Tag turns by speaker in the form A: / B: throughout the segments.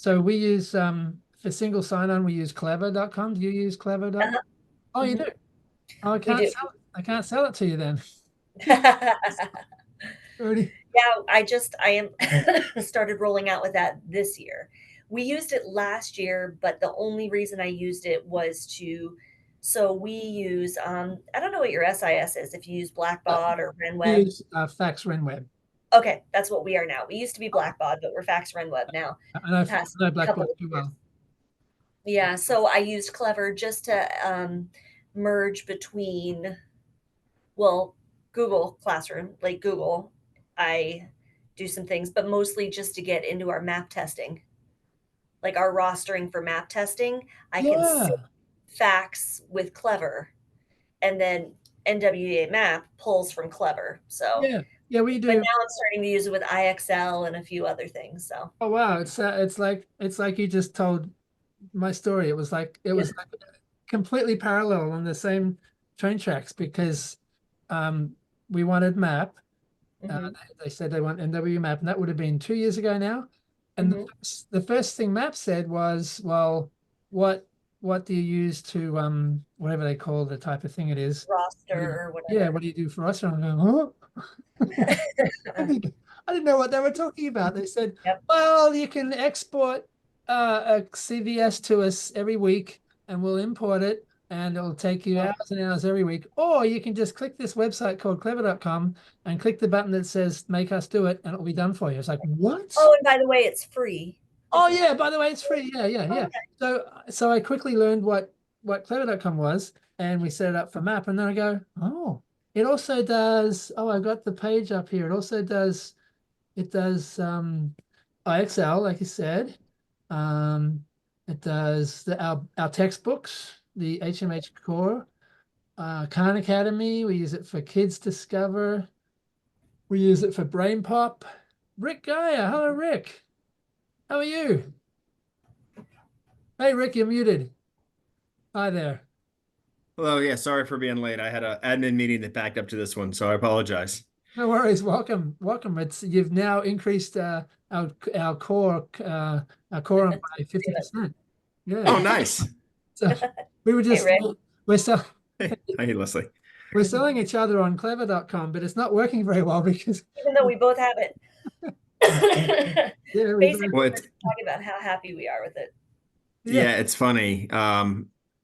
A: So we use for single sign-on, we use clever.com. Do you use clever.com?
B: Uh-huh.
A: Oh, you
B: Mhm.
A: do. Oh,
B: We do.
A: I can't sell it to you then. Already.
B: Yeah, I am started rolling out with that this year. We used it last year, but the only reason I used it was to so we use I don't know what your SIS is, if you use
A: Uh,
B: Blackbaud or
A: we
B: RenWeb.
A: use Fax Renweb.
B: Okay, that's what we are now. We used to be Blackbaud, but we're Fax RenWeb now,
A: I
B: past
A: know Blackboard
B: couple of
A: too
B: years.
A: well.
B: Yeah, so I used Clever just to merge between, well, Google Classroom, like Google. I do some things, but mostly just to get into our map testing, like our rostering for map testing. I can sync
A: Yeah,
B: facts with Clever, and then NWA Map pulls from Clever. So,
A: yeah, yeah. We
B: but
A: do.
B: now I'm starting to use it with IXL and a few other things. So,
A: Oh wow, it's like you just told my story. It
B: yeah.
A: was like completely parallel on the same train tracks because um we wanted map.
B: Hmm.
A: They said they want NW map, and that would have been 2 years ago now. And
B: Hmm.
A: the first thing map said was, well, what what do you use to whatever they call the type of thing it is?
B: Roster
A: What do you,
B: or
A: yeah,
B: whatever.
A: what do you do for us? And I'm going, huh? I didn't know what they were talking about. They said,
B: Yep.
A: well, you can export a CVS to us every week and we'll import it and it'll take you
B: Oh.
A: hours and hours every week. Or you can just click this website called clever.com and click the button that says make us do it and it'll be done for you. It's like, what?
B: Oh, and by the way, it's free.
A: Oh yeah, by the way, it's free. Yeah, yeah,
B: Oh,
A: yeah. So I quickly learned what clever.com was and we set it up for map and then I go, oh, it also does, oh, I got the page up here. It does IXL, like you said. Um, it does our textbooks, the HMH Core, Khan Academy. We use it for Kids Discover. We use it for Brain Pop. Rick Geyer. Hello, Rick. How are you? Hey, Rick, you're muted. Hi there.
C: Hello, yeah, sorry for being late. I had an admin meeting that backed up to this one, so I apologize.
A: No worries. Welcome. Welcome. It's you've now increased our core our quorum by 50%.
C: Oh,
A: Yeah.
C: nice.
A: So we were
B: hey,
A: just
B: Rick.
A: we're so
C: Hey, hey, Leslie.
A: we're selling each other on clever.com, but it's not working very well because
B: Even though we both have it.
A: yeah, we both,
B: Basically,
C: Well,
B: we're just talking about how happy we are with it.
A: yeah.
C: yeah, it's funny.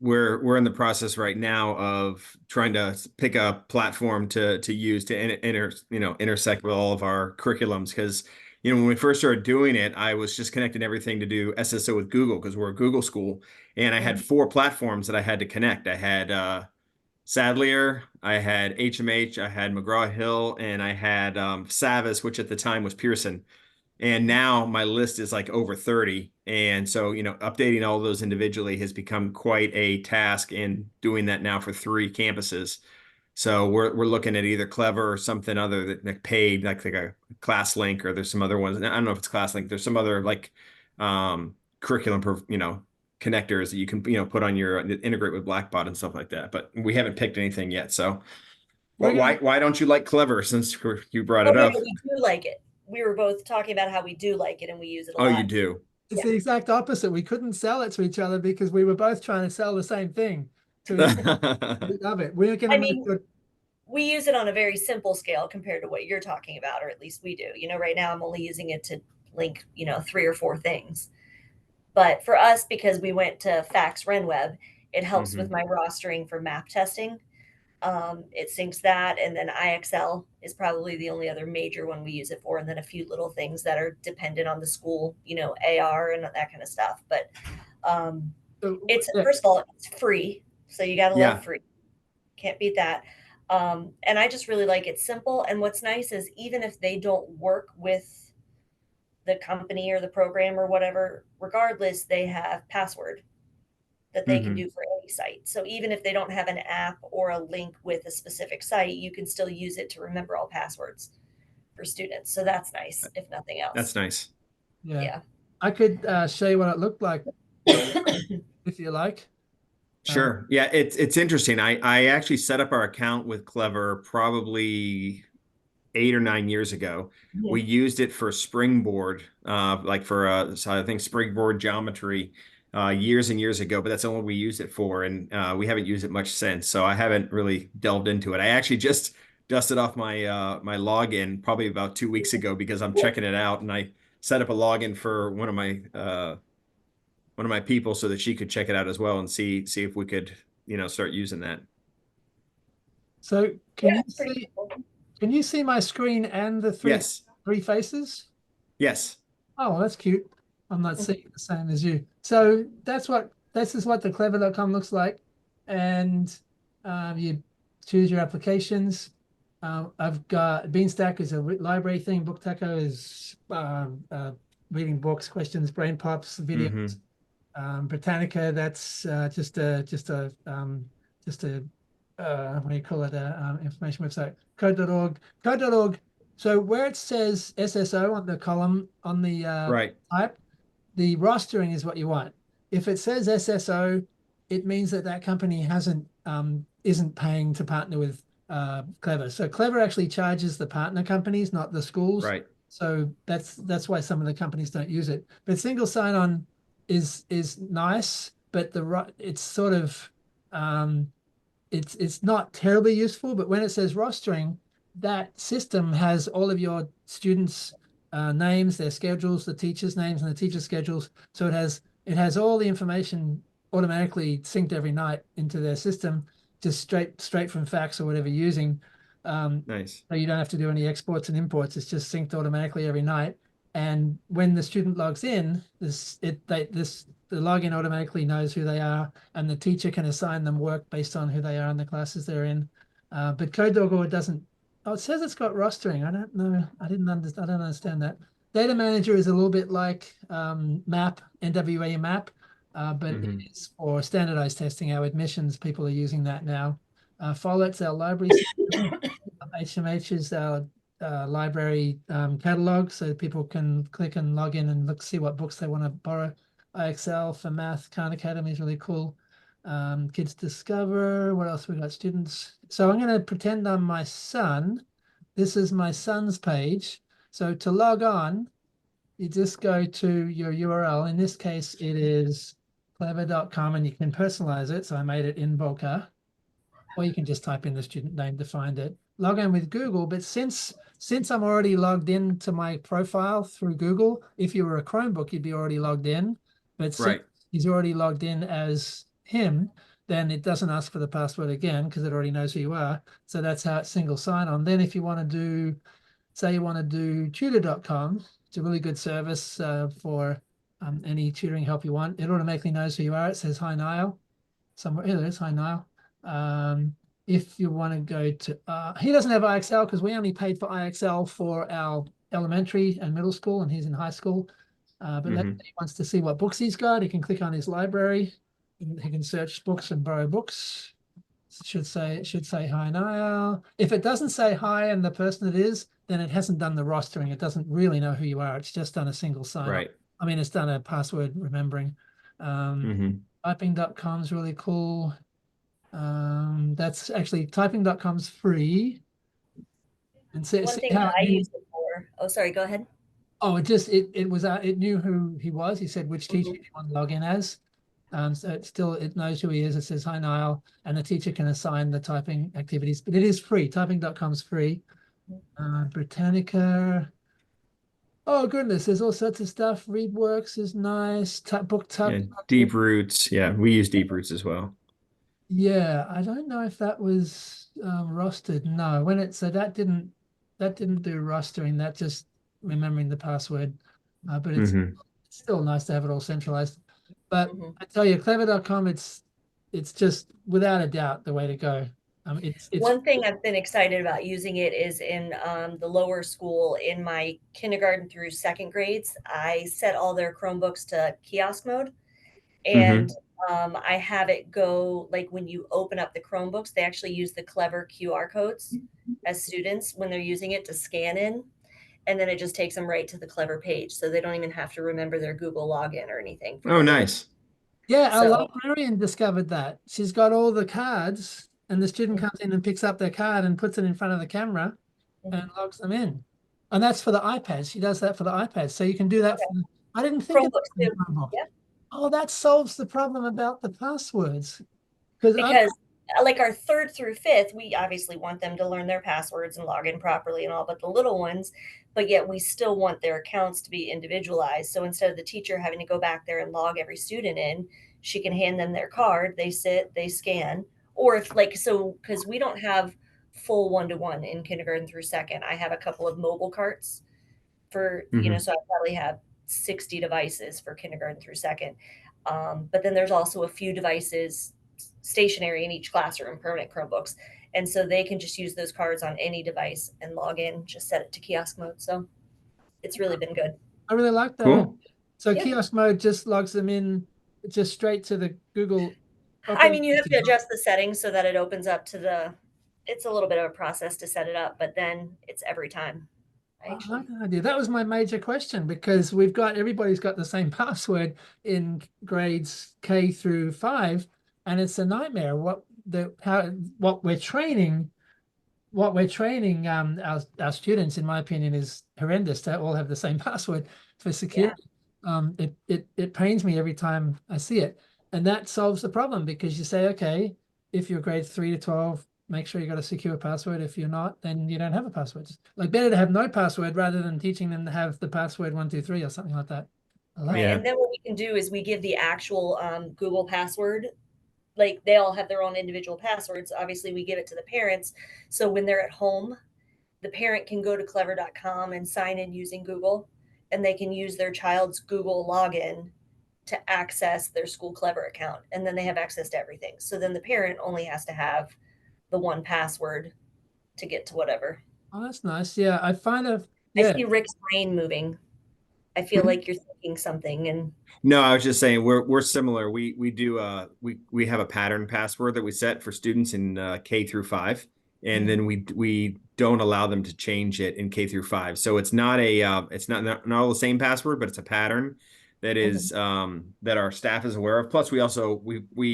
C: We're in the process right now of trying to pick a platform to use to intersect with all of our curriculums because when we first started doing it, I was just connecting everything to do SSO with Google because we're a Google school, and I had
B: Mhm.
C: four platforms that I had to connect. I had Sadlier, I had HMH, I had McGraw-Hill, and I had Savvis, which at the time was Pearson. And now my list is like over 30. And so, updating all those individually has become quite a task in doing that now for three campuses. So we're looking at either Clever or something other that like paid, like a ClassLink, or there's some other ones. I don't know if it's ClassLink. There's some other like curriculum, connectors that you can, put on your integrate with Blackbot and stuff like that. But we haven't picked anything yet. So,
A: We're
C: why
A: gonna
C: why don't you like Clever since you brought
B: Oh,
C: it
B: no,
C: up?
B: no, we do like it. We were both talking about how we do like it and we use it a
C: Oh, you
B: lot.
C: do.
A: it's
B: Yeah.
A: the exact opposite. We couldn't sell it to each other because we were both trying to sell the same thing to each other. We love it. We're gonna
B: I
A: make
B: mean,
A: good.
B: we use it on a very simple scale compared to what you're talking about, or at least we do. Right now I'm only using it to link, three or four things. But for us, because we went to Fax RenWeb, it helps with
C: hmm
B: my rostering for map testing. It syncs that, and then IXL is probably the only other major one we use it for, and then a few little things that are dependent on the school, AR and that kind of stuff. But um, it's
A: Yeah,
B: first of all, it's free, so you got to love
C: Yeah.
B: free. Can't beat that. And I just really like it simple. And what's nice is even if they don't work with the company or the program or whatever, regardless, they have password that they can
C: hmm
B: do for any site. So even if they don't have an app or a link with a specific site, you can still use it to remember all passwords for students. So that's nice, if nothing
C: That's
B: else.
C: nice.
A: yeah.
B: Yeah.
A: I could show you what it looked like if you like. Uh,
C: Sure. Yeah, it's interesting. I actually set up our account with Clever probably 8 or 9 years ago. We used it for springboard, like for so I think springboard geometry years and years ago, but that's all we used it for, and we haven't used it much since. So I haven't really delved into it. I actually just dusted off my my login probably about 2 weeks ago because I'm checking it out, and I set up a login for one of my people so that she could check it out as well and see if we could, start using that.
A: So
B: Yeah, it's pretty cool.
A: can you see my screen and the
C: Yes.
A: three faces?
C: Yes.
A: Oh, well, that's cute. I'm not seeing the same as you. So this is what the clever.com looks like. And you choose your applications. I've got Beanstack is a library thing. Book Taco is reading books, questions, brain pops, videos. Britannica, that's just a what do you call it? Information website. Code.org. Code.org. So where it says SSO on the column on the
C: Right.
A: type, the rostering is what you want. If it says SSO, it means that company isn't paying to partner with Clever. So Clever actually charges the partner companies, not the schools.
C: Right.
A: So that's why some of the companies don't use it. But single sign-on is nice, but it's sort of it's not terribly useful. But when it says rostering, that system has all of your students' names, their schedules, the teachers' names, and the teachers' schedules. So it has all the information automatically synced every night into their system, just straight from fax or whatever you're using.
C: Nice.
A: So you don't have to do any exports and imports. It's just synced automatically every night. And when the student logs in, the login automatically knows who they are, and the teacher can assign them work based on who they are and the classes they're in. But Code.org doesn't. Oh, it says it's got rostering. I don't know. I don't understand that. Data Manager is a little bit like MAP, NWA MAP, but it is for standardized testing. Our admissions people are using that now. Follett's our library system. HMH is our library catalog, so people can click and log in and see what books they want to borrow. IXL for math. Khan Academy is really cool. Kids Discover. What else we got? Students. So I'm going to pretend I'm my son. This is my son's page. So to log on, you just go to your URL. In this case, it is clever.com, and you can personalize it. So I made it in Boca, or you can just type in the student name to find it. Log in with Google, but since I'm already logged into my profile through Google, if you were a Chromebook, you'd be already logged in. But since he's already logged in as him, then it doesn't ask for the password again because it already knows who you are. So that's how it's single sign-on. Then if you want to do, say you want to do tutor.com, it's a really good service for any tutoring help you want. It automatically knows who you are. It says, hi, Niall. Somewhere, here it is, hi, Niall. If you want to go to, he doesn't have IXL because we only paid for IXL for our elementary and middle school, and he's in high school. But he wants to see what books he's got. He can click on his library. He can search books and borrow books. It should say hi, Niall. If it doesn't say hi and the person it is, then it hasn't done the rostering. It doesn't really know who you are. It's just done a single sign.
C: Right.
A: I mean, it's done a password remembering. Typing.com is really cool. That's actually typing.com's free. And
B: One thing that I use it for. Oh, sorry, go ahead.
A: Oh, it knew who he was. He said which teacher you want to log in as. So it knows who he is. It says hi, Niall, and the teacher can assign the typing activities, but it is free. Typing.com's free. Britannica. Oh goodness, there's all sorts of stuff. ReadWorks is nice.
C: Deep Roots. Yeah, we use Deep Roots as well.
A: Yeah, I don't know if that was rostered. No, so that didn't do rostering. That just remembering the password. But it's still nice to have it all centralized. But I tell you, clever.com, it's just without a doubt the way to go. It's
B: one thing I've been excited about using it is in the lower school in my kindergarten through second grades. I set all their Chromebooks to kiosk mode, and I have it go like when you open up the Chromebooks, they actually use the Clever QR codes as students when they're using it to scan in. And then it just takes them right to the Clever page. So they don't even have to remember their Google login or anything.
C: Oh, nice.
A: Yeah, our librarian discovered that. She's got all the cards, and the student comes in and picks up their card and puts it in front of the camera. and logs them in. And that's for the iPads. She does that for the iPads. So you can do that.
B: Okay.
A: I didn't think of
B: Chromebooks
A: that in
B: too.
A: Chromebook.
B: Yeah.
A: Oh, that solves the problem about the passwords. Because I,
B: Because like our third through fifth, we obviously want them to learn their passwords and log in properly and all, but the little ones, but yet we still want their accounts to be individualized. So instead of the teacher having to go back there and log every student in, she can hand them their card, they sit, they scan. Or if like, so because we don't have full one-to-one in kindergarten through second, I have a couple of mobile carts for,
C: Mhm.
B: so I probably have 60 devices for kindergarten through second. But then there's also a few devices stationary in each classroom, permanent Chromebooks. And so they can just use those cards on any device and log in, just set it to kiosk mode. So it's really been good.
A: I really like that.
C: Cool.
A: So
B: Yeah.
A: kiosk mode just logs them in just straight to the Google
B: I mean,
A: operating
B: you have to
A: system.
B: adjust the settings so that it opens up to it's a little bit of a process to set it up, but then it's every time.
A: I
B: Right.
A: like that idea. That was my major question because everybody's got the same password in grades K through 5, and it's a nightmare. What we're training our students, in my opinion, is horrendous to all have the same password for
B: Yeah.
A: security. It pains me every time I see it. And that solves the problem because you say, okay, if you're grade 3 to 12, make sure you got a secure password. If you're not, then you don't have a password. Like better to have no password rather than teaching them to have the password 123 or something like that. I like
B: Right.
C: Yeah.
B: And then what we can do is we give the actual Google password. Like they all have their own individual passwords. Obviously, we give it to the parents. So when they're at home, the parent can go to clever.com and sign in using Google, and they can use their child's Google login to access their school Clever account. And then they have access to everything. So then the parent only has to have the one password to get to whatever.
A: Oh, that's nice. Yeah, I find
B: I
A: yeah.
B: see Rick's brain moving. I feel like you're thinking something. And
C: No, I was just saying we're similar. We do we have a pattern password that we set for students in K through 5, and then we don't allow them to change it in K through 5. So it's not not all the same password, but it's a pattern that is that our staff is aware of. Plus, we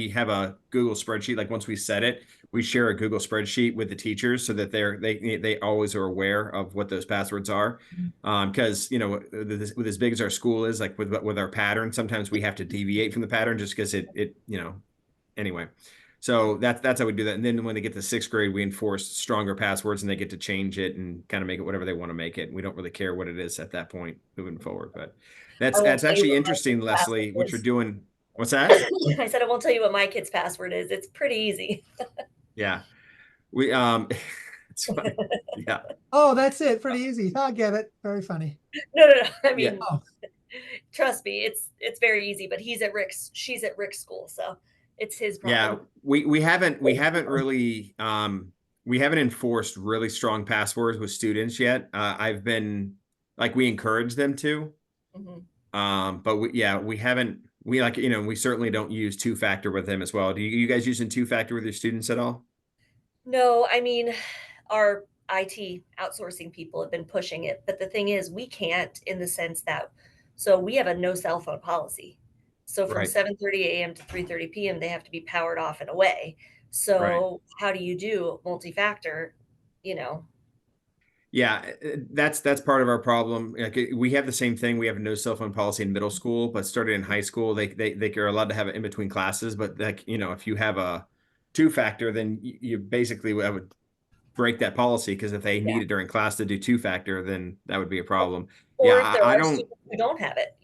C: have a Google spreadsheet. Like once we set it, we share a Google spreadsheet with the teachers so that they always are aware of what those passwords are. Because with as big as our school is, like with our pattern, sometimes we have to deviate from the pattern just because it anyway. So that's how we do that. And then when they get to 6th grade, we enforce stronger passwords and they get to change it and kind of make it whatever they want to make it. We don't really care what it is at that point moving forward. But
B: I won't
C: that's
B: tell you
C: actually
B: what my
C: interesting,
B: kid's
C: Leslie,
B: password
C: what you're
B: is.
C: doing. What's that?
B: I said I won't tell you what my kid's password is. It's pretty easy.
C: Yeah. We it's funny. Yeah.
A: Oh, that's it. Pretty easy. I get it. Very funny.
B: No, no, no. I
C: Yeah.
B: mean,
A: Oh,
B: trust me, it's very easy. But she's at Rick's school, so it's his
C: Yeah,
B: problem.
C: we haven't really we haven't enforced really strong passwords with students yet. I've been like we encourage them to,
B: Mhm.
C: but we haven't we certainly don't use two-factor with them as well. Do you guys using two-factor with your students at all?
B: No, I mean, our IT outsourcing people have been pushing it, but the thing is, we can't in the sense that so we have a no cell phone policy. So from
C: Right,
B: 7:30 a.m. to 3:30 p.m., they have to be powered off and away.
C: right.
B: So how do you do multi-factor? You know,
C: Yeah, that's part of our problem. Like we have the same thing. We have a no cell phone policy in middle school, but started in high school, they are allowed to have it in between classes. But like if you have a two-factor, then you basically would break that policy because if they
B: yeah.
C: need it during class to do two-factor, then that would be a problem. Yeah,
B: Or if there
C: I
B: are
C: don't.
B: students who don't have it,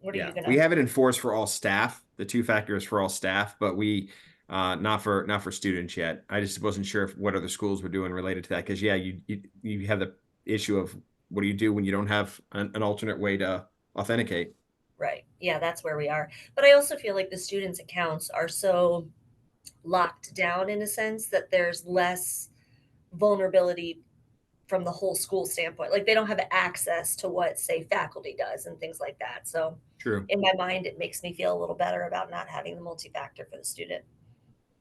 B: what are
C: Yeah,
B: you
C: we
B: gonna?
C: have it enforced for all staff. The two-factor is for all staff, but we not for students yet. I just wasn't sure what other schools were doing related to that because yeah, you have the issue of what do you do when you don't have an alternate way to authenticate.
B: Right. Yeah, that's where we are. But I also feel like the students' accounts are so locked down in a sense that there's less vulnerability from the whole school standpoint. Like they don't have access to what, say, faculty does and things like that. So
C: True.
B: in my mind, it makes me feel a little better about not having the multi-factor for the student.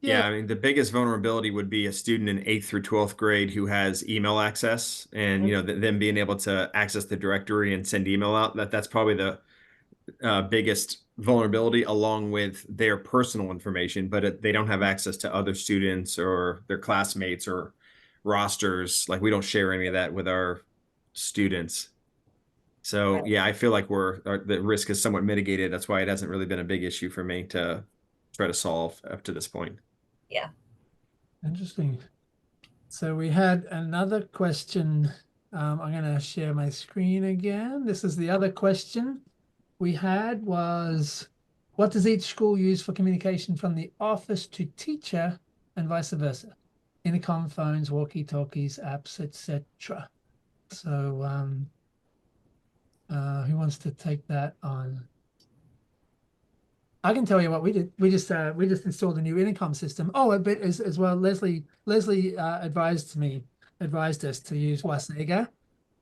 A: yeah.
C: Yeah, I mean, the biggest vulnerability would be a student in 8th through 12th grade who has email access and,
B: Mhm.
C: them being able to access the directory and send email out. That's probably the biggest vulnerability along with their personal information, but they don't have access to other students or their classmates or rosters. Like we don't share any of that with our students. So
B: Right.
C: yeah, I feel like the risk is somewhat mitigated. That's why it hasn't really been a big issue for me to try to solve up to this point.
B: Yeah.
A: Interesting. So we had another question. I'm going to share my screen again. This is the other question we had was, what does each school use for communication from the office to teacher and vice versa? Intercom, phones, walkie-talkies, apps, etc. So who wants to take that on? I can tell you what we did. We just installed a new intercom system. Oh, but as well, Leslie advised us to use Wasega,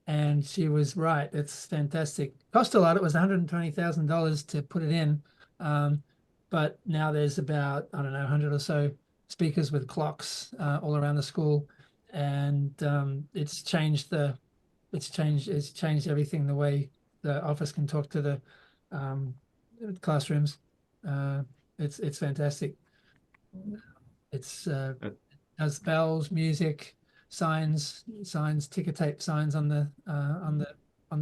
A: and she was right. It's fantastic. Cost a lot. It was $120,000 to put it in, but now there's about, I don't know, 100 or so speakers with clocks all around the school, and it's changed everything, the way the office can talk to the um, classrooms. It's fantastic. It's
C: Uh,
A: has bells, music, ticker tape signs on the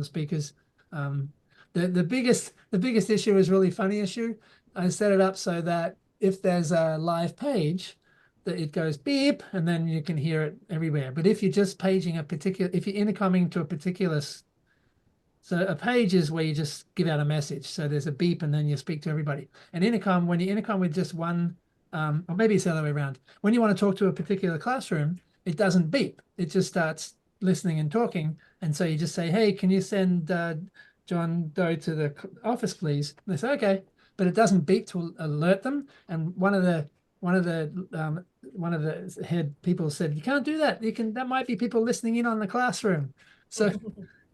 A: speakers. The biggest issue is really funny issue. I set it up so that if there's a live page, that it goes beep and then you can hear it everywhere. But if you're just paging if you're intercoming to a particular so a page is where you just give out a message. So there's a beep and then you speak to everybody. And intercom, when you intercom with just one, or maybe it's the other way around. When you want to talk to a particular classroom, it doesn't beep. It just starts listening and talking. And so you just say, hey, can you send John Doe to the office, please? And they say, okay. But it doesn't beep to alert them. And one of the head people said, you can't do that. That might be people listening in on the classroom. So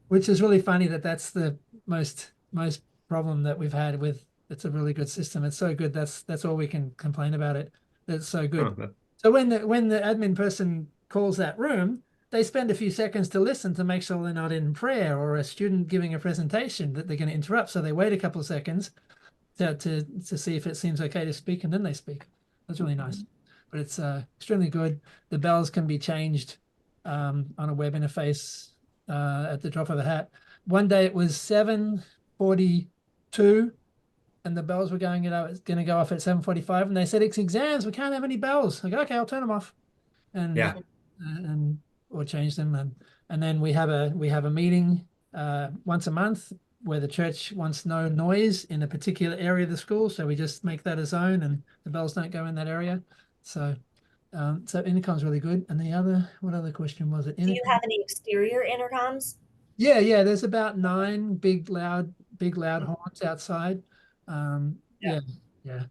A: which is really funny that's the most problem that we've had with. It's a really good system. It's so good. That's all we can complain about it. It's so good.
C: huh,
A: So when the admin person calls that room, they spend a few seconds to listen to make sure they're not in prayer or a student giving a presentation that they're going to interrupt. So they wait a couple of seconds to see if it seems okay to speak, and then they speak. That's really nice. But it's extremely good. The bells can be changed on a web interface at the drop of a hat. One day it was 7:42 and the bells were going to go off at 7:45, and they said it's exams, we can't have any bells. I go, okay, I'll turn them off. And
C: yeah.
A: and or change them, and then we have a meeting once a month where the church wants no noise in a particular area of the school, so we just make that a zone and the bells don't go in that area. So intercom's really good. And what other question was it?
B: Do you have any exterior intercoms?
A: Yeah, there's about 9 big loud
B: Mhm.
A: horns outside.
B: Yeah.
A: Yeah.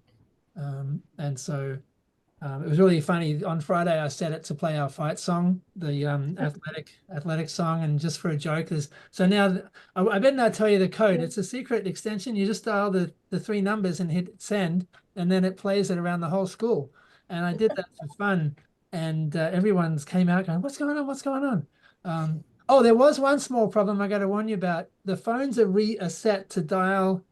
A: And so it was really funny. On Friday, I set it to play our fight song, the athletic song, and just for a joke, so now I better not tell you the code. It's a secret extension. You just dial the 3 numbers and hit send, and then it plays it around the whole school. And I did that for fun, and everyone's came out going, "What's going on? What's going on?" Oh, there was one small problem I got to warn you about. The phones are set to dial.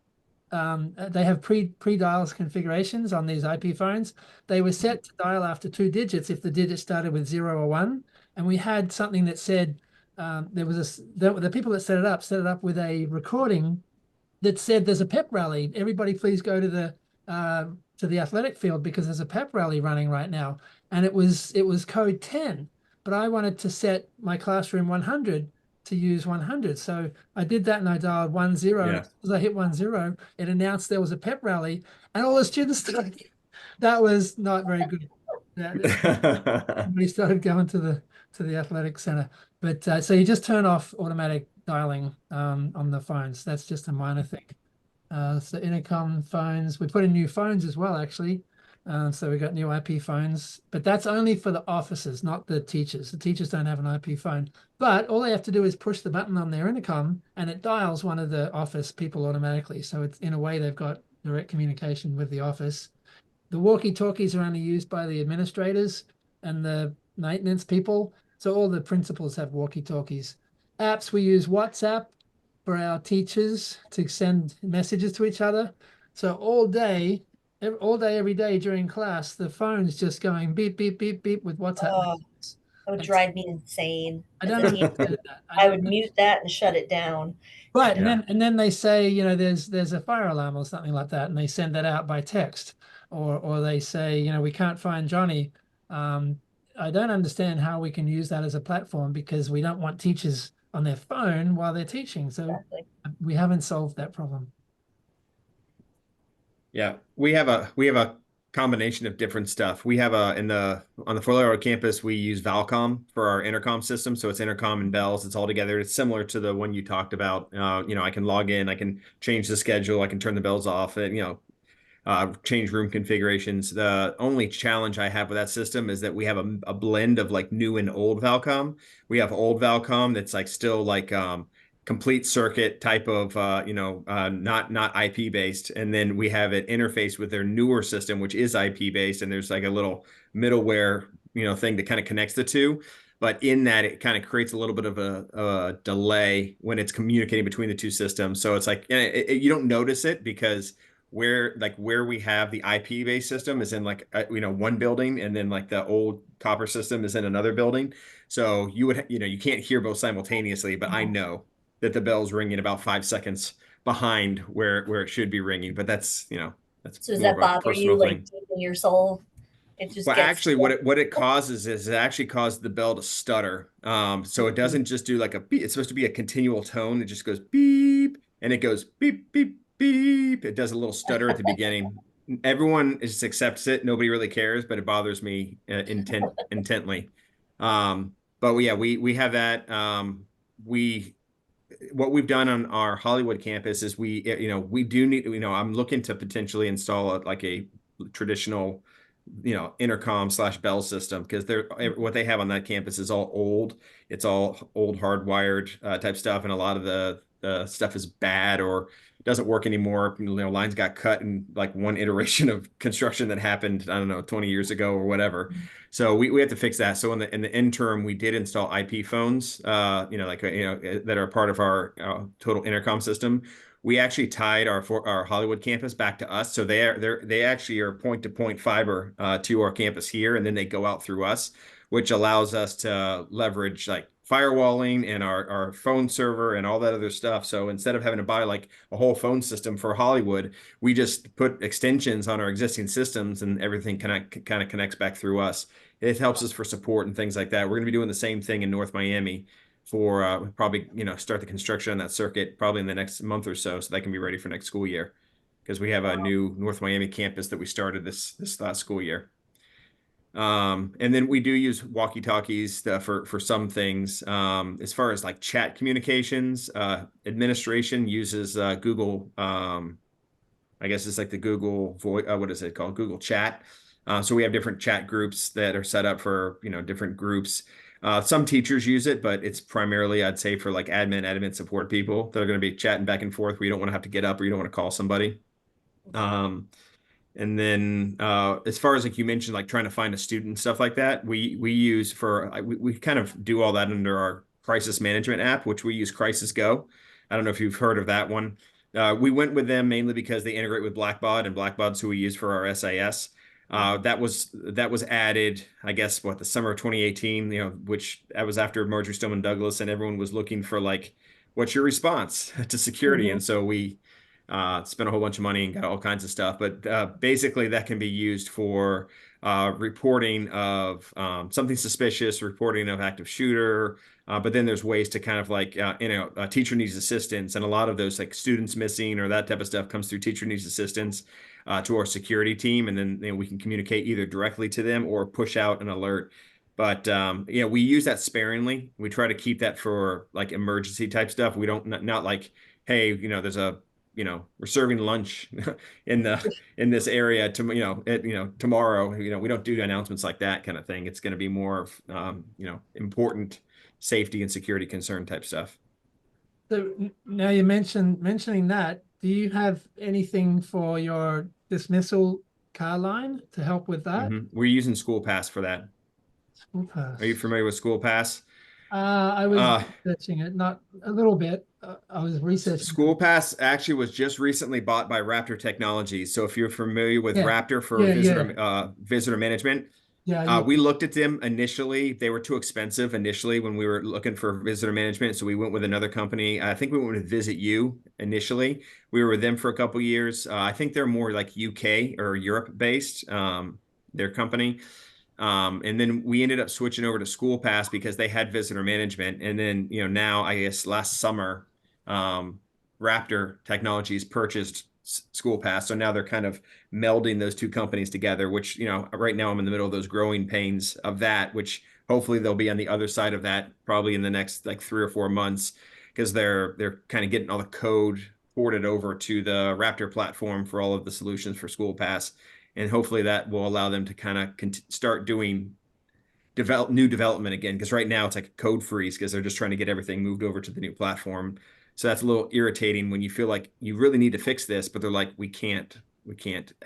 A: They have pre-dials configurations on these IP phones. They were set to dial after 2 digits if the digit started with 0 or 1. And we had something that said the people that set it up with a recording that said there's a pep rally. Everybody please go to the athletic field because there's a pep rally running right now. And it was code 10, but I wanted to set my classroom 100 to use 100. So I did that and I dialed 10. And
C: Yeah.
A: as I hit 10, it announced there was a pep rally and all the students started. That was not very good. Everybody started going to the athletic center. But so you just turn off automatic dialing on the phones. That's just a minor thing. So intercom phones, we put in new phones as well, actually. So we got new IP phones, but that's only for the officers, not the teachers. The teachers don't have an IP phone, but all they have to do is push the button on their intercom and it dials one of the office people automatically. So it's, in a way, they've got direct communication with the office. The walkie-talkies are only used by the administrators and the maintenance people. So all the principals have walkie-talkies. Apps, we use WhatsApp for our teachers to send messages to each other. So all day, every day during class, the phone's just going beep, beep, beep, beep with WhatsApp
B: Oh,
A: messages.
B: That would
A: And
B: drive me insane
A: I
B: as
A: don't
B: a teen.
A: understand that. I
B: I
A: don't
B: would
A: know.
B: mute that and shut it down.
A: Right, and
C: Yeah.
A: then they say, you know, there's a fire alarm or something like that, and they send that out by text, or they say, you know, we can't find Johnny. Um, I don't understand how we can use that as a platform because we don't want teachers on their phone while they're teaching. So
B: Exactly.
A: we haven't solved that problem.
C: Yeah, we have a combination of different stuff. We have a in the on the Fort Lauderdale campus we use Valcom for our intercom system. So it's intercom and bells. It's all together. It's similar to the one you talked about. You know, I can log in, I can change the schedule, I can turn the bells off, and change room configurations. The only challenge I have with that system is that we have a blend of like new and old Valcom. We have old Valcom that's like still like complete circuit type of not IP based, and then we have it interfaced with their newer system, which is IP based, and there's like a little middleware thing that kind of connects the two. But in that, it kind of creates a little bit of a delay when it's communicating between the two systems. So it's like you don't notice it because where we have the IP based system is in like one building, and then like the old copper system is in another building. So you can't hear both simultaneously, but I know that the bell's ringing about 5 seconds behind where it should be ringing. But that's
B: So does
C: more of
B: that
C: a
B: bother you,
C: personal
B: like
C: thing.
B: deep in your soul? It just
C: Well,
B: gets
C: actually, what it causes is it actually causes the bell to stutter. So it doesn't just do like a beep. It's supposed to be a continual tone. It just goes beep, and it goes beep, beep, beep. It does a little stutter at the beginning. Everyone just accepts it. Nobody really cares, but it bothers me intently. But yeah, we have that. We What we've done on our Hollywood campus is we do need, I'm looking to potentially install like a traditional, intercom slash bell system, because what they have on that campus is all old. It's all old hardwired type stuff, and a lot of the stuff is bad or doesn't work anymore. Lines got cut in like one iteration of construction that happened, I don't know, 20 years ago or whatever. So we have to fix that. So in the interim, we did install IP phones, that are part of our total intercom system. We actually tied our Hollywood campus back to us, so they actually are point to point fiber to our campus here, and then they go out through us, which allows us to leverage like firewalling and our phone server and all that other stuff. So instead of having to buy like a whole phone system for Hollywood, we just put extensions on our existing systems, and everything kind of connects back through us. It helps us for support and things like that. We're going to be doing the same thing in North Miami for probably start the construction on that circuit probably in the next month or so that can be ready for next school year, because we have a new North Miami campus that we started this last school year. And then we do use walkie-talkies for some things. As far as like chat communications, administration uses Google. I guess it's like the Google voice. What is it called? Google Chat. So we have different chat groups that are set up for different groups. Some teachers use it, but it's primarily, I'd say, for like admin support people that are going to be chatting back and forth where you don't want to have to get up or you don't want to call somebody. And then as far as like you mentioned, like trying to find a student and stuff like that, we kind of do all that under our crisis management app, which we use Crisis Go. I don't know if you've heard of that one. We went with them mainly because they integrate with Blackbaud, and Blackbaud's who we use for our SIS. That was added, I guess, the summer of 2018, which that was after Marjory Stoneman Douglas, and everyone was looking for like, what's your response to security? And so we spent a whole bunch of money and got all kinds of stuff. But basically, that can be used for reporting of something suspicious, reporting of active shooter. But then there's ways to kind of like, a teacher needs assistance, and a lot of those like students missing or that type of stuff comes through teacher needs assistance to our security team, and then we can communicate either directly to them or push out an alert. But we use that sparingly. We try to keep that for like emergency type stuff. We don't not like, hey, there's we're serving lunch in this area tomorrow. We don't do announcements like that kind of thing. It's going to be more of important safety and security concern type stuff.
A: So now you mentioning that, do you have anything for your dismissal car line to help with that?
C: We're using School Pass for that.
A: School Pass.
C: Are you familiar with School Pass?
A: I was researching it, not a little bit. I was researching
C: School Pass actually was just recently bought by Raptor Technologies. So if you're familiar with
A: Yeah.
C: Raptor for visitor management,
A: Yeah, you,
C: We looked at them initially. They were too expensive initially when we were looking for visitor management. So we went with another company. I think we went with Visit You initially. We were with them for a couple years. I think they're more like UK or Europe based, their company. And then we ended up switching over to School Pass because they had visitor management. And then, now I guess last summer, um, Raptor Technologies purchased School Pass. So now they're kind of melding those two companies together, which, right now I'm in the middle of those growing pains of that, which hopefully they'll be on the other side of that probably in the next like 3 or 4 months because they're kind of getting all the code ported over to the Raptor platform for all of the solutions for School Pass. And hopefully that will allow them to kind of start doing new development again. Because right now it's like a code freeze because they're just trying to get everything moved over to the new platform. So that's a little irritating when you feel like you really need to fix this, but they're like, we can't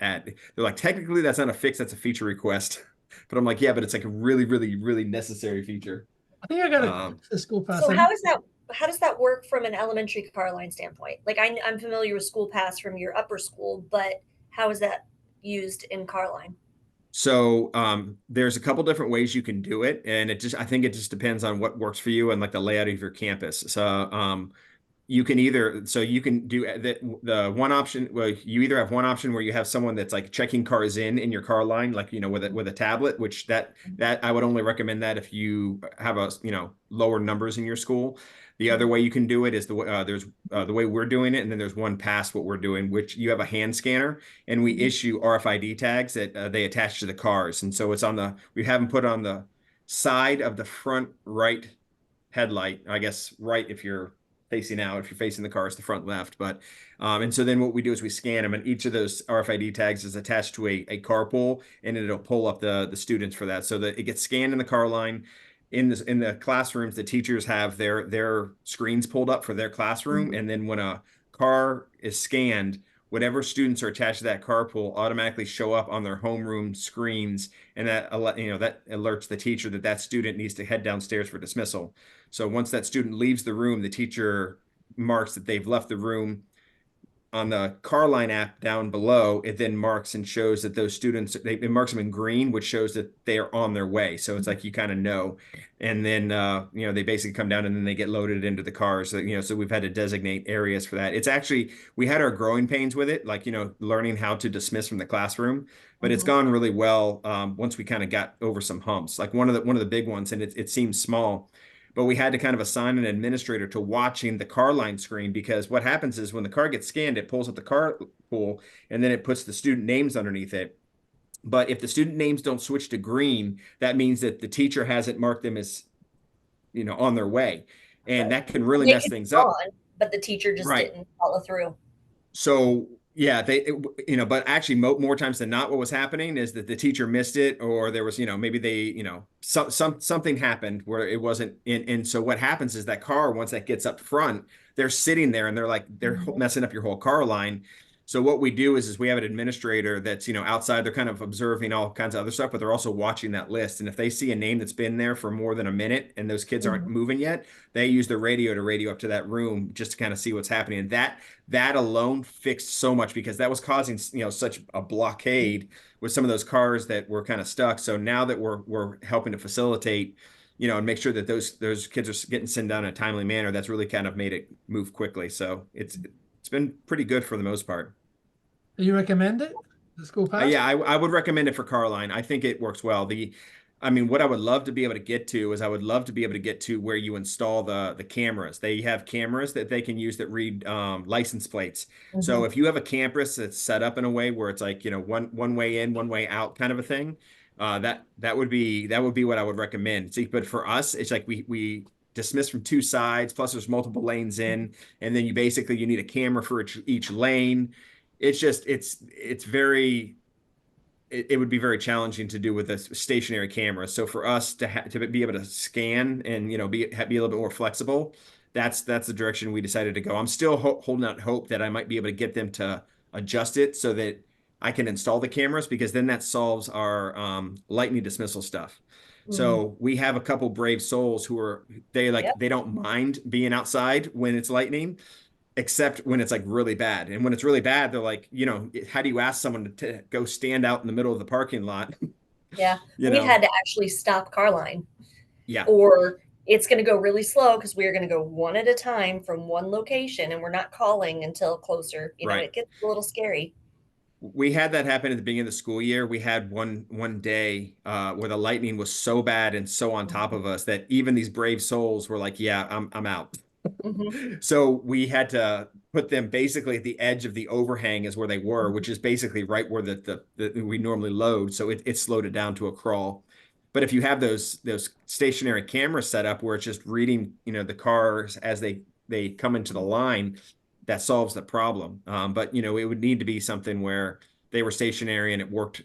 C: add. They're like, technically that's not a fix, that's a feature request. But I'm like, yeah, but it's like a really, really, really necessary feature.
A: I think I got
C: Um,
A: a school pass.
B: So how does that work from an elementary car line standpoint? Like I'm familiar with School Pass from your upper school, but how is that used in car line?
C: So there's a couple different ways you can do it, and I think it just depends on what works for you and like the layout of your campus. So you can do the one option. Well, you either have one option where you have someone that's like checking cars in your car line, like with a tablet, which that I would only recommend that if you have lower numbers in your school. The other way you can do it is there's the way we're doing it, and then there's one past what we're doing, which you have a hand scanner, and we issue RFID tags that they attach to the cars, and so we have them put on the side of the front right headlight, I guess, right if you're facing out. If you're facing the car, it's the front left. But and so then what we do is we scan them, and each of those RFID tags is attached to a carpool, and it'll pull up the students for that, so that it gets scanned in the car line. In the classrooms, the teachers have their screens pulled up for their classroom, and then when a car is scanned, whatever students are attached to that carpool automatically show up on their homeroom screens, and that alerts the teacher that student needs to head downstairs for dismissal. So once that student leaves the room, the teacher marks that they've left the room. On the Carline app down below, it then marks and shows that those students, it marks them in green, which shows that they are on their way. So it's like you kind of know. And then, they basically come down and then they get loaded into the cars. So we've had to designate areas for that. It's actually, we had our growing pains with it, like, learning how to dismiss from the classroom, but it's gone really well once we kind of got over some humps. Like one of the big ones, and it seems small, but we had to kind of assign an administrator to watching the car line screen, because what happens is when the car gets scanned, it pulls up the car pool and then it puts the student names underneath it. But if the student names don't switch to green, that means that the teacher hasn't marked them as, on their way. And
B: Right.
C: that can really
B: They
C: mess
B: could be
C: things up.
B: gone, but the teacher just
C: Right.
B: didn't follow through.
C: So yeah, but actually more times than not, what was happening is that the teacher missed it, or there was, maybe they, something happened where it wasn't in. And so what happens is that car, once that gets up front, they're sitting there and they're messing up your whole car line. So what we do is we have an administrator that's, outside, they're kind of observing all kinds of other stuff, but they're also watching that list. And if they see a name that's been there for more than a minute and those kids aren't moving yet, they use the radio to radio up to that room just to kind of see what's happening. And that alone fixed so much, because that was causing, such a blockade with some of those cars that were kind of stuck. So now that we're helping to facilitate, and make sure that those kids are getting sent down in a timely manner, that's really kind of made it move quickly. So it's been pretty good for the most part.
A: Do you recommend it? The school pass?
C: Yeah, I would recommend it for Carline. I think it works well. What I would love to be able to get to is I would love to be able to get to where you install the cameras. They have cameras that they can use that read license plates. So if you have a campus that's set up in a way where it's like, one way in, one way out kind of a thing, that would be what I would recommend. See, but for us, it's like we dismiss from two sides, plus there's multiple lanes in, and then you need a camera for each lane. It's just it would be very challenging to do with a stationary camera. So for us to be able to scan and be a little bit more flexible, that's the direction we decided to go. I'm still holding out hope that I might be able to get them to adjust it so that I can install the cameras, because then that solves our lightning dismissal stuff. So we have a couple brave souls who they don't mind being outside when it's lightning, except when it's like really bad. And when it's really bad, they're like, how do you ask someone to go stand out in the middle of the parking lot
B: Yeah.
C: You
B: We've
C: know,
B: had to actually stop car line,
C: yeah,
B: or it's going to go really slow because we're going to go one at a time from one location and we're not calling until closer. You know,
C: right.
B: it gets a little scary.
C: We had that happen at the beginning of the school year. We had one day where the lightning was so bad and so on top of us that even these brave souls were like, "Yeah, I'm out."
B: Hmm.
C: So we had to put them basically at the edge of the overhang is where they were, which is basically right where the we normally load. So it slowed it down to a crawl. But if you have those stationary cameras set up where it's just reading, the cars as they come into the line, that solves the problem. But it would need to be something where they were stationary and it worked,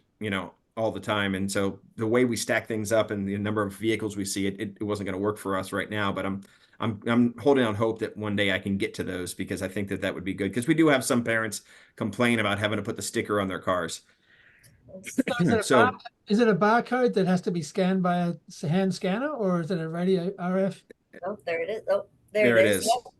C: all the time. And so the way we stack things up and the number of vehicles we see, it wasn't going to work for us right now. But I'm holding on hope that one day I can get to those because I think that would be good because we do have some parents complain about having to put the sticker on their cars.
A: So is it a
C: So
A: is it a barcode that has to be scanned by a hand scanner, or is it a radio RF?
B: Oh, there it is. Oh, there it
C: there it
B: is.
C: is.
B: Yep.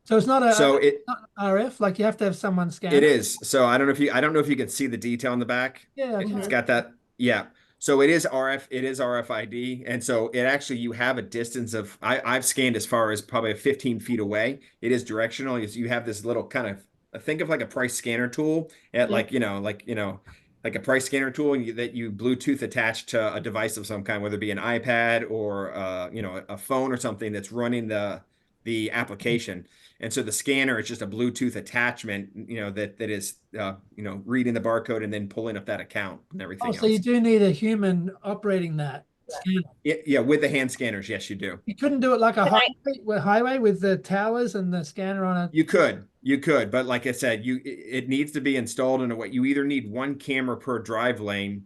A: So it's not
C: So
A: not RF. Like you have to have someone scan
C: it
A: it.
C: is. So I don't know if you can see the detail on the back.
A: Yeah, I
C: It's
A: can.
B: Hmm.
C: got that. Yeah. So it is RFID. And so it actually, you have a distance of, I've scanned as far as probably 15 feet away. It is directional. You have this little kind of, think of like a price scanner tool at
B: Hmm.
C: like a price scanner tool that you Bluetooth attach to a device of some kind, whether it be an iPad or, a phone or something that's running the application. And so the scanner is just a Bluetooth attachment, that is, reading the barcode and then pulling up that account and
A: Oh,
C: everything
A: so you
C: else.
A: do need a human operating that
B: Yeah.
A: scanner.
C: Yeah, with the hand scanners, yes, you do.
A: You couldn't do it like a
B: And I,
A: highway with the towers and the scanner on a.
C: You could, but like I said, it needs to be installed in a way. You either need one camera per drive lane,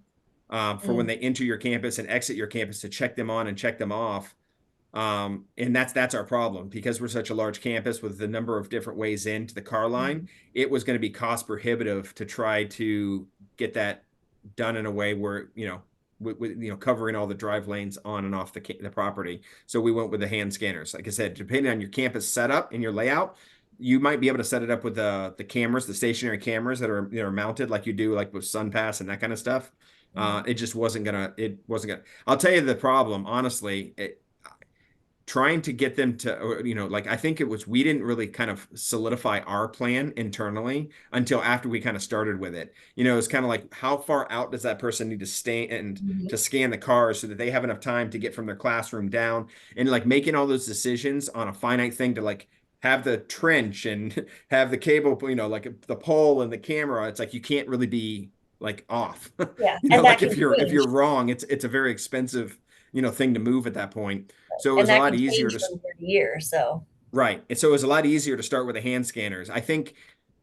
C: for when
B: mm,
C: they enter your campus and exit your campus to check them on and check them off. And that's our problem because we're such a large campus with the number of different ways into the car line.
B: mm,
C: It was going to be cost prohibitive to try to get that done in a way where with covering all the drive lanes on and off the property. So we went with the hand scanners. Like I said, depending on your campus setup and your layout, you might be able to set it up with the cameras, the stationary cameras that are mounted like you do like with SunPass and that kind of stuff.
B: mm.
C: It just wasn't gonna. It wasn't gonna. I'll tell you the problem. Honestly, trying to get them to, like I think it was, we didn't really kind of solidify our plan internally until after we kind of started with it. It's kind of like, how far out does that person need to stay and
B: Mhm.
C: to scan the cars so that they have enough time to get from their classroom down, and like making all those decisions on a finite thing to like have the trench and have the cable, like the pole and the camera. It's like you can't really be like off.
B: Yeah, and that
C: Like
B: can
C: if you're
B: change,
C: wrong, it's a very expensive, thing to move at that point. So it
B: and
C: was a
B: that
C: lot
B: can
C: easier
B: change
C: to,
B: from year to year. So,
C: right. And so it was a lot easier to start with the hand scanners. I think,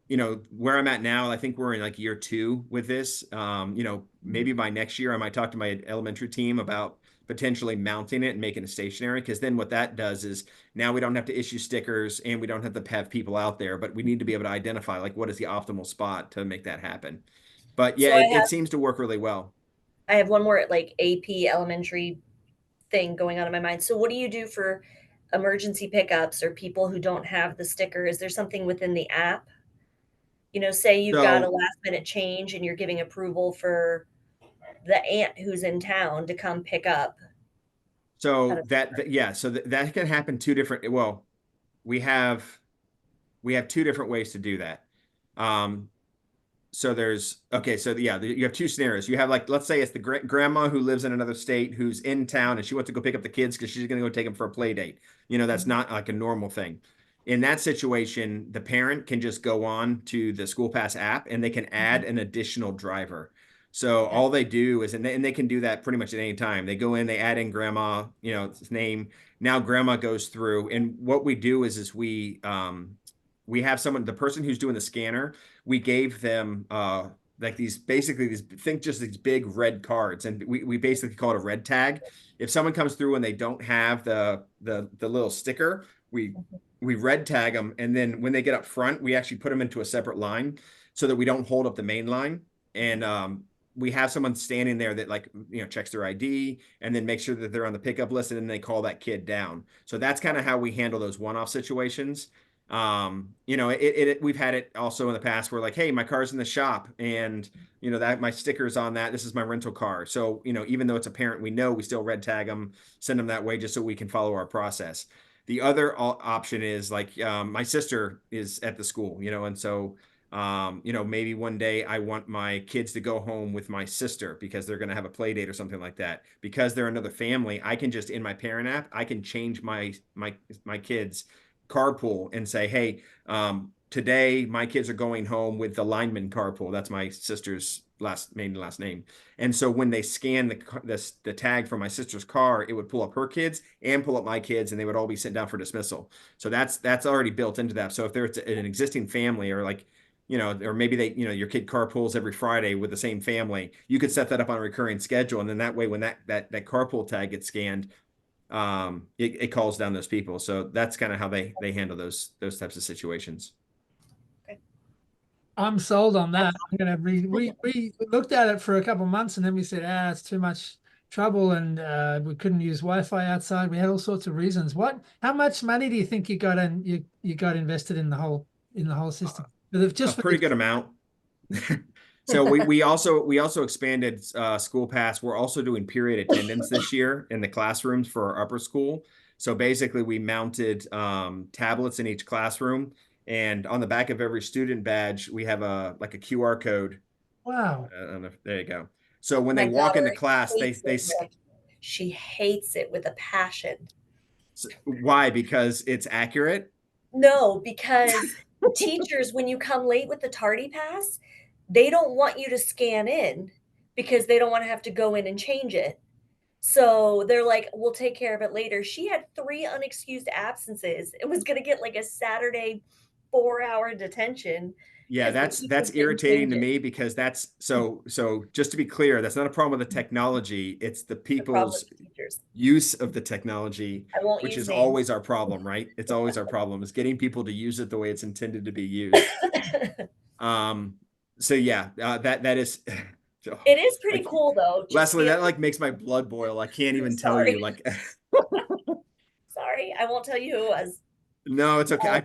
C: where I'm at now, I think we're in like year 2 with this. Maybe by next year, I might talk to my elementary team about potentially mounting it and making it stationary. Because then what that does is now we don't have to issue stickers and we don't have to have people out there, but we need to be able to identify like what is the optimal spot to make that happen. But yeah,
B: so
C: it seems to work really well.
B: I have one more like AP elementary thing going on in my mind. So, what do you do for emergency pickups or people who don't have the sticker? Is there something within the app? Say you've got a
C: So
B: last minute change and you're giving approval for the aunt who's in town to come pick up. How
C: So
B: does
C: yeah, so that can happen two different. Well, we have we have two different ways to do that. Um, so there's okay, so yeah, you have two scenarios. You have like, let's say it's the grandma who lives in another state who's in town and she wants to go pick up the kids because she's going to go take them for a play date. That's
B: Mhm.
C: not like a normal thing. In that situation, the parent can just go on to the school pass app and they can add an additional driver. So
B: Okay.
C: all they do is, and they can do that pretty much at any time. They go in, they add in grandma, his name. Now grandma goes through, and what we do is we have someone, the person who's doing the scanner, we gave them like these, basically these, think just these big red cards, and we basically call it a red tag. If someone comes through and they don't have the little sticker, we red tag them, and then when they get up front, we actually put them into a separate line so that we don't hold up the main line. And we have someone standing there that like checks their ID and then make sure that they're on the pickup list, and then they call that kid down. So that's kind of how we handle those one-off situations. You know, we've had it also in the past where like, hey, my car's in the shop and you know that my sticker's on that. This is my rental car. So, you know, even though it's a parent we know, we still red tag them, send them that way just so we can follow our process. The other option is like my sister is at the school, you know, and so you know, maybe one day I want my kids to go home with my sister because they're going to have a play date or something like that. Because they're another family, I can just in my parent app, I can change my kids carpool and say, hey, today my kids are going home with the lineman carpool. That's my sister's last name. And so when they scan the tag for my sister's car, it would pull up her kids and pull up my kids, and they would all be sent down for dismissal. So that's already built into that. So if there's an existing family or like, you know, or maybe they, you know, your kid carpools every Friday with the same family, you could set that up on a recurring schedule. And then that way, when that carpool tag gets scanned, it calls down those people. So that's kind of how they handle those types of situations.
A: I'm sold on that. I'm gonna we looked at it for a couple of months and then we said, it's too much trouble and we couldn't use Wi-Fi outside. We had all sorts of reasons. How much money do you think you got you got invested in the whole system?
C: A pretty good amount. So we also expanded school pass. We're also doing period attendance this year in the classrooms for our upper school. So basically we mounted tablets in each classroom, and on the back of every student badge we have a QR code.
A: Wow.
C: I don't know, there you go. So when
B: My
C: they walk into
B: daughter
C: class,
B: hates it. She hates it with a passion.
C: why? Because it's accurate?
B: No, because the teachers, when you come late with the tardy pass, they don't want you to scan in because they don't want to have to go in and change it. So they're like, we'll take care of it later. She had 3 unexcused absences. It was going to get like a Saturday 4-hour detention
C: Yeah,
B: because the
C: that's
B: teachers didn't
C: irritating
B: change
C: to
B: it.
C: me because that's so just to be clear, that's not a problem with the technology. It's the
B: The problem with
C: people's
B: the teachers.
C: use of the technology,
B: I won't
C: which
B: use
C: is
B: names.
C: always our problem, right? It's always our problem is getting people to use it the way it's intended to be used. Um, so yeah, that is
B: It is pretty
C: like
B: cool though, just
C: Leslie,
B: being
C: that like makes my blood boil. I can't even tell you
B: sorry.
C: like
B: Sorry, I won't tell you who it was.
C: no, it's okay.
B: Um,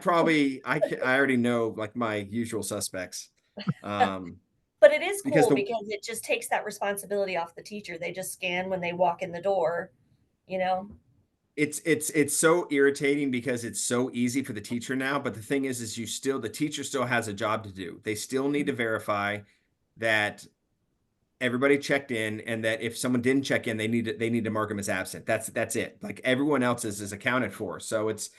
C: I already know like my usual suspects. Um,
B: but it is
C: because
B: cool
C: the
B: because it just takes that responsibility off the teacher. They just scan when they walk in the door, you know?
C: it's so irritating because it's so easy for the teacher now, but the thing is the teacher still has a job to do. They still need to verify that everybody checked in, and that if someone didn't check in, they need to mark them as absent. That's it. Like everyone else's is accounted for. So it's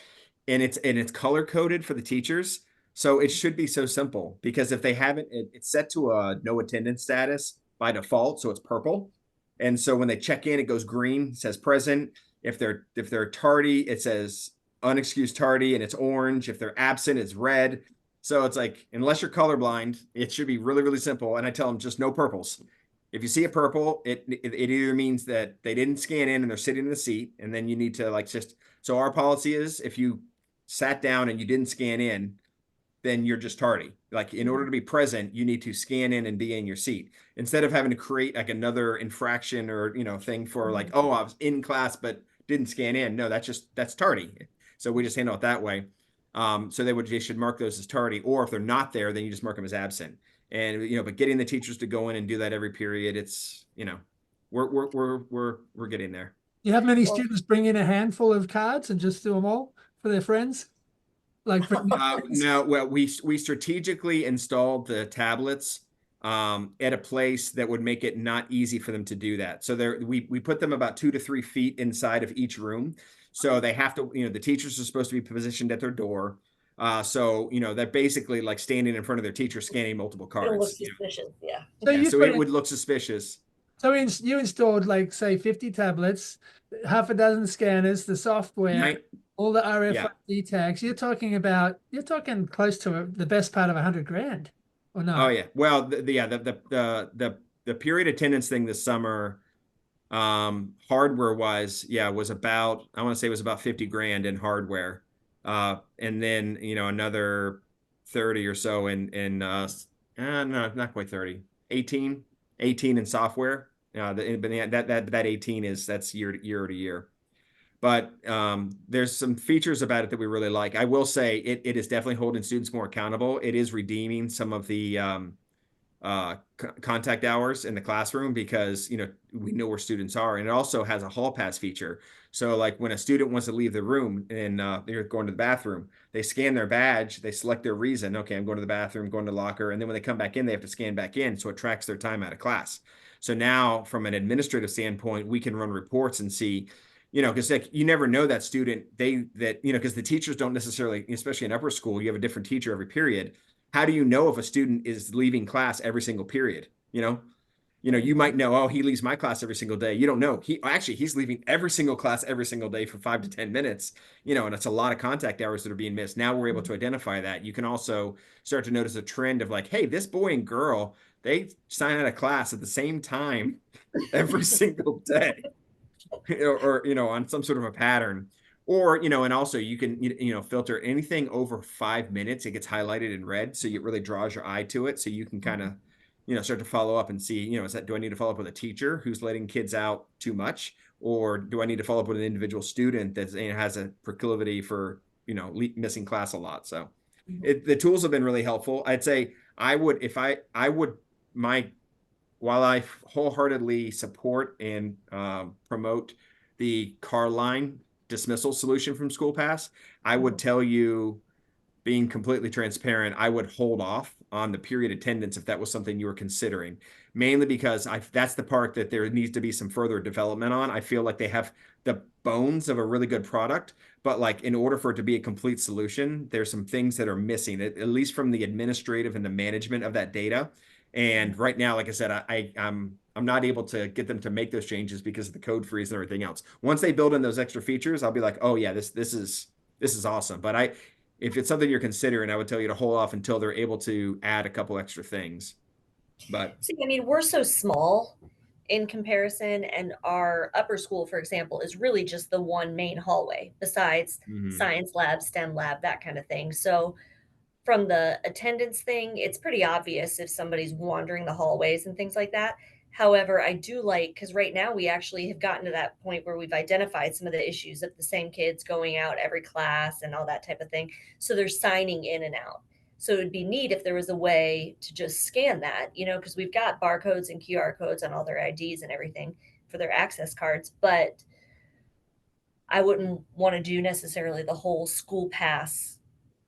C: color coded for the teachers. So it should be so simple because if they haven't, it's set to a no attendance status by default, so it's purple. And so when they check in, it goes green, says present. If they're tardy, it says unexcused tardy, and it's orange. If they're absent, it's red. So it's like unless you're colorblind, it should be really really simple. And I tell them just no purples. If you see a purple, it either means that they didn't scan in and they're sitting in the seat, and then you need to like just. So our policy is if you sat down and you didn't scan in, then you're just tardy. Like in order to be present, you need to scan in and be in your seat instead of having to create like another infraction or thing for like, oh, I was in class but didn't scan in. No, that's tardy. So we just handle it that way. So they should mark those as tardy, or if they're not there, then you just mark them as absent. And but getting the teachers to go in and do that every period, it's we're getting there.
A: You have many
B: Well,
A: students bring in a handful of cards and just do them all for their friends? Like bring
C: No, well, we strategically installed the tablets at a place that would make it not easy for them to do that. So we put them about 2 to 3 feet inside of each room. So they have to, the teachers are supposed to be positioned at their door. So they're basically like standing in front of their teacher scanning multiple
B: it'll look
C: cards.
B: suspicious, yeah.
A: so
C: Yeah,
A: you
C: so
A: put
C: it
A: in,
C: would look suspicious.
A: so you installed like say 50 tablets, half a dozen scanners, the software,
C: Right?
A: all the
C: Yeah.
A: RFID tags. You're talking close to the best part of 100 grand, or
C: Oh
A: no?
C: yeah. Well, the period attendance thing this summer, hardware wise, yeah, was about, I want to say it was about 50 grand in hardware. And then, another 30 or so no, not quite 30, 18 in software. But that 18 that's year to year. but there's some features about it that we really like. I will say it is definitely holding students more accountable. It is redeeming some of the contact hours in the classroom because we know where students are, and it also has a hall pass feature. So like when a student wants to leave the room and they're going to the bathroom, they scan their badge, they select their reason. Okay, I'm going to the bathroom, going to the locker, and then when they come back in, they have to scan back in, so it tracks their time out of class. So now, from an administrative standpoint, we can run reports and see, because like you never know that student, because the teachers don't necessarily, especially in upper school, you have a different teacher every period. How do you know if a student is leaving class every single period? You might know, oh, he leaves my class every single day. You don't know. He's leaving every single class every single day for 5 to 10 minutes, and it's a lot of contact hours that are being missed. Now we're able to identify that. You can also start to notice a trend of like, hey, this boy and girl, they sign out of class at the same time every single day. or on some sort of a pattern, or and also you can filter anything over 5 minutes. It gets highlighted in red, so it really draws your eye to it, so you can kind of start to follow up and see, do I need to follow up with a teacher who's letting kids out too much, or do I need to follow up with an individual student that has a proclivity for missing class a lot. So the tools have been really helpful. I'd say I would, if I would, my while I wholeheartedly support and promote the car line dismissal solution from School Pass, I would tell you, being completely transparent, I would hold off on the period attendance if that was something you were considering, mainly because that's the part that there needs to be some further development on. I feel like they have the bones of a really good product, but like in order for it to be a complete solution, there's some things that are missing, at least from the administrative and the management of that data. And right now, like I said, I'm not able to get them to make those changes because of the code freeze and everything else. Once they build in those extra features, I'll be like, oh yeah, this is awesome. But if it's something you're considering, I would tell you to hold off until they're able to add a couple extra things. But
B: See, I mean, we're so small in comparison, and our upper school, for example, is really just the one main hallway besides science lab, STEM lab, that kind of thing. So from the attendance thing, it's pretty obvious if somebody's wandering the hallways and things like that. However, I do like, because right now we actually have gotten to that point where we've identified some of the issues of the same kids going out every class and all that type of thing. So they're signing in and out. So it would be neat if there was a way to just scan that, because we've got barcodes and QR codes on all their IDs and everything for their access cards. But I wouldn't want to do necessarily the whole school pass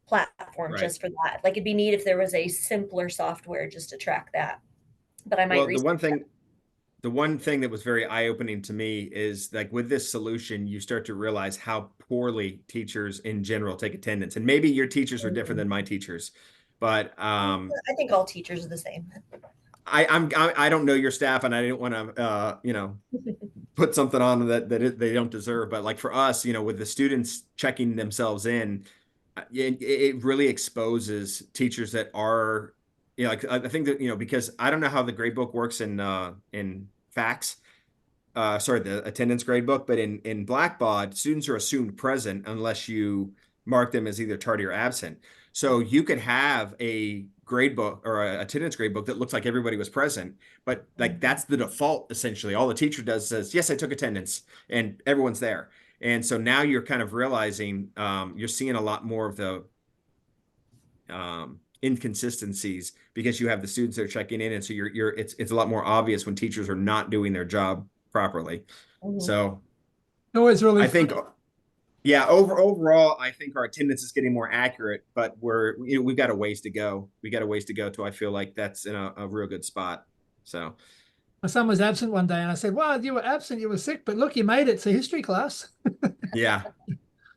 B: platform
C: right.
B: just for that. Like it'd be neat if there was a simpler software just to track that. But I might
C: Well,
B: research that.
C: the one thing that was very eye-opening to me is like with this solution, you start to realize how poorly teachers in general take attendance. And maybe your teachers are different than my teachers, but
B: I think all teachers are the same.
C: I don't know your staff, and I didn't want to put something on that they don't deserve. But like for us, with the students checking themselves in, it really exposes teachers that are, like I think that because I don't know how the grade book works in FACS, sorry, the attendance grade book, but in Blackbaud, students are assumed present unless you mark them as either tardy or absent. So you could have a grade book or a attendance grade book that looks like everybody was present, but like that's the default essentially. All the teacher does says, yes, I took attendance, and everyone's there. And so now you're kind of realizing you're seeing a lot more of the inconsistencies because you have the students that are checking in, and so it's a lot more obvious when teachers are not doing their job properly. So
A: Always really
C: I think, yeah, overall, I think our attendance is getting more accurate, but we've got a ways to go. We got a ways to go to I feel like that's in a real good spot. So
A: My son was absent one day, and I said, "Well, you were absent, you were sick, but look, you made it. It's a history class."
C: yeah,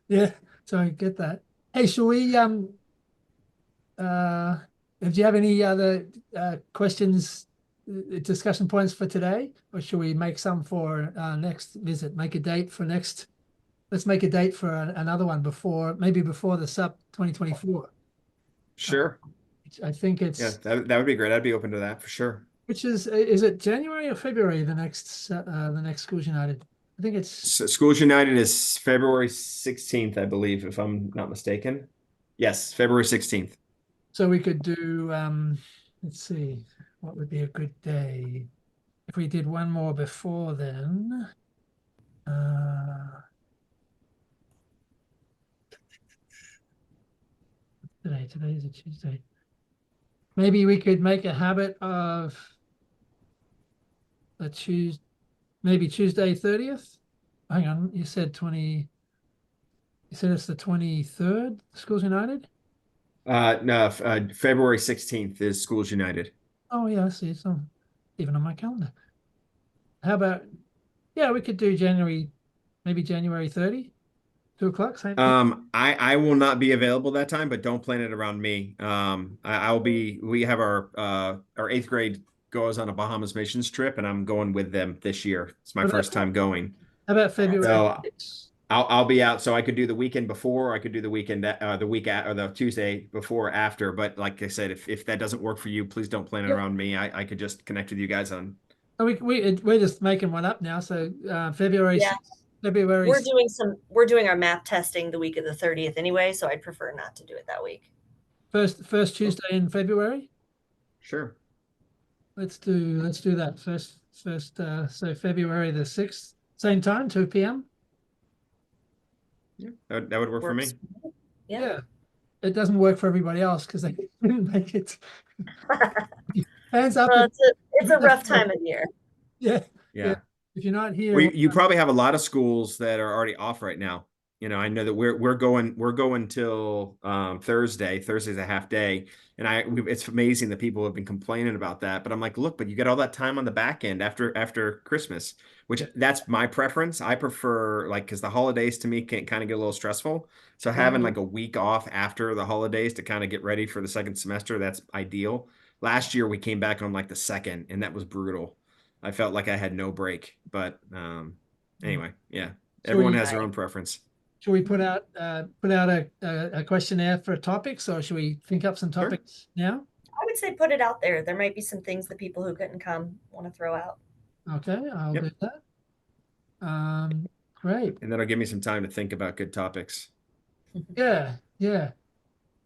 A: Yeah, so I get that. Hey, shall we do you have any other questions, discussion points for today, or should we make some for our next visit? Make a date for next. Let's make a date for another one maybe before the SUP 2024.
C: sure.
A: I think
C: Yeah,
A: it's,
C: that would be great. I'd be open to that for sure.
A: which is it January or February, the next Schools United? I think it's,
C: So Schools United is February 16th, I believe, if I'm not mistaken. Yes, February 16th.
A: so we could do, let's see, what would be a good day? If we did one more before then, Today's a Tuesday. Maybe we could make a habit of a maybe Tuesday 30th. Hang on, you said it's the 23rd, Schools United?
C: No, February 16th is Schools United.
A: Oh yeah, I see. It's even on my calendar. How about, yeah, we could do maybe January 30, 2 o'clock, same thing.
C: I will not be available that time, but don't plan it around me. I'll be, we have our eighth grade goes on a Bahamas missions trip, and I'm going with them this year. It's my
A: What about-
C: first time going.
A: How about February
C: So
A: 6th?
C: I'll be out, so I could do the weekend before, or I could do the weekend the week at, or the Tuesday before or after. But like I said, if that doesn't work for you, please don't plan it
A: Yeah.
C: around me. I could just connect with you guys on.
A: Oh, we're just making one up now. So February
B: Yeah.
A: 6th, February
B: We're doing our map testing the week of the 30th anyway, so I'd prefer not to do it that week.
A: first Tuesday in February.
C: Sure.
A: Let's do that so February the 6th, same time, 2 p.m.
C: Yeah, that would work for me.
B: Works. Yeah.
A: It doesn't work for everybody else because they didn't make it. Hands up.
B: Well, it's a rough time of year.
A: Yeah.
C: Yeah.
A: If you're not here,
C: You probably have a lot of schools that are already off right now. You know, I know that we're going till Thursday. Thursday's a half day, and it's amazing that people have been complaining about that. But I'm like, look, but you get all that time on the back end after Christmas, which that's my preference. I prefer, like, because the holidays to me can kind of get a little stressful. So having like a week off after the holidays to kind of get ready for the second semester, that's ideal. Last year we came back on like the second, and that was brutal. I felt like I had no break, but anyway, yeah, everyone has their own preference.
A: should we put out a questionnaire for topics, or should we think up some topics now?
B: I would say put it out there. There might be some things that people who couldn't come want to throw out.
A: Okay, I'll do that. Great.
C: And that'll give me some time to think about good topics.
A: Yeah,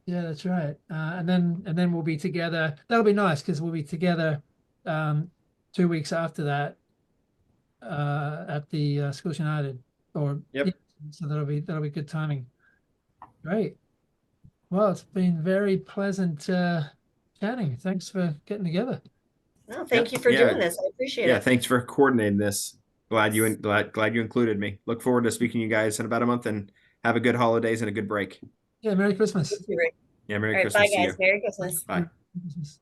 A: that's right. And then we'll be together. That'll be nice because we'll be together 2 weeks after that at the Schools United.
C: Yep.
A: So that'll be good timing. Great. Well, it's been very pleasant chatting. Thanks for getting together.
B: No, thank you for doing this. I appreciate it.
C: Yeah, thanks for coordinating this. Glad you included me. Look forward to speaking to you guys in about a month, and have a good holidays and a good break.
A: Yeah, Merry Christmas.
C: Yeah, Merry
B: All right,
C: Christmas.
B: bye guys. Merry Christmas.
C: Bye.
A: Christmas.